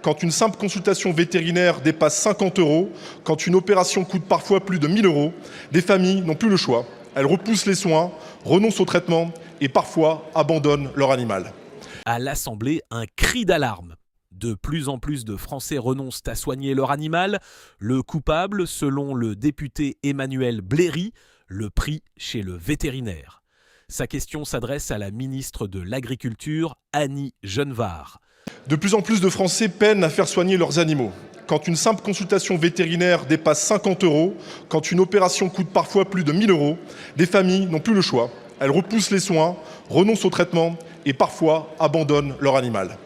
quand une simple consultation vétérinaire dépasse 50 €, quand une opération coûte parfois plus de 1 000 €, des familles n'ont plus le choix. Elles repoussent les soins, renoncent au traitement et parfois abandonnent leur animal. À l'Assemblée, un cri d'alarme. De plus en plus de Français renoncent à soigner leur animal. Le coupable, selon le député Emmanuel Bléry, le prix chez le vétérinaire. Sa question s'adresse à la ministre de l'Agriculture, Annie Genevard. De plus en plus de Français peinent à faire soigner leurs animaux. Quand une simple consultation vétérinaire dépasse 50 €, quand une opération coûte parfois plus de 1 000 €, des familles n'ont plus le choix. Elles repoussent les soins, renoncent au traitement et parfois abandonnent leur animal.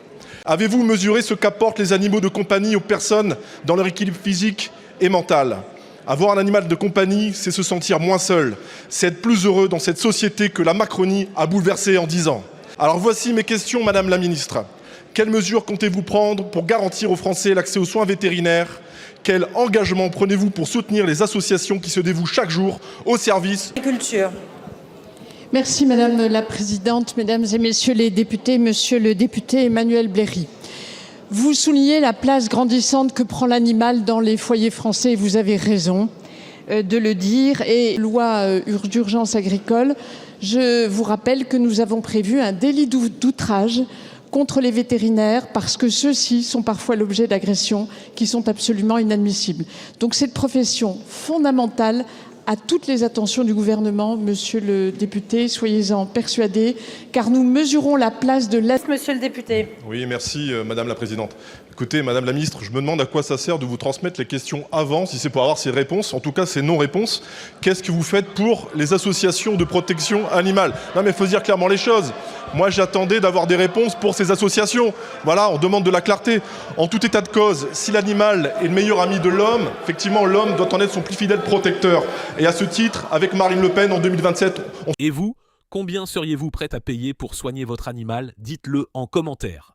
Avez-vous mesuré ce qu'apportent les animaux de compagnie aux personnes dans leur équilibre physique et mental ? Avoir un animal de compagnie, c'est se sentir moins seul, c'est être plus heureux dans cette société que la Macronie a bouleversée en 10 ans. Alors voici mes questions, Madame la Ministre. Quelles mesures comptez-vous prendre pour garantir aux Français l'accès aux soins vétérinaires ? Quel engagement prenez-vous pour soutenir les associations qui se dévouent chaque jour au service de l'agriculture ? Merci Madame la Présidente, Mesdames et Messieurs les députés, Monsieur le député Emmanuel Bléry. Vous soulignez la place grandissante que prend l'animal dans les foyers français et vous avez raison de le dire. Et loi d'urgence agricole, je vous rappelle que nous avons prévu un délit d'outrage contre les vétérinaires parce que ceux-ci sont parfois l'objet d'agressions qui sont absolument inadmissibles. Donc cette profession fondamentale à toutes les attentions du gouvernement, monsieur le député, soyez-en persuadés, car nous mesurons la place de l'aide. Monsieur le député. Oui, merci Madame la Présidente. Écoutez, Madame la Ministre, je me demande à quoi ça sert de vous transmettre les questions avant, si c'est pour avoir ces réponses, en tout cas ces non-réponses. Qu'est-ce que vous faites pour les associations de protection animale ? Non mais il faut dire clairement les choses. Moi j'attendais d'avoir des réponses pour ces associations. Voilà, on demande de la clarté. En tout état de cause, si l'animal est le meilleur ami de l'homme, effectivement l'homme doit en être son plus fidèle protecteur. Et à ce titre, avec Marine Le Pen en 2027... Et vous, combien seriez-vous prête à payer pour soigner votre animal ? Dites-le en commentaire.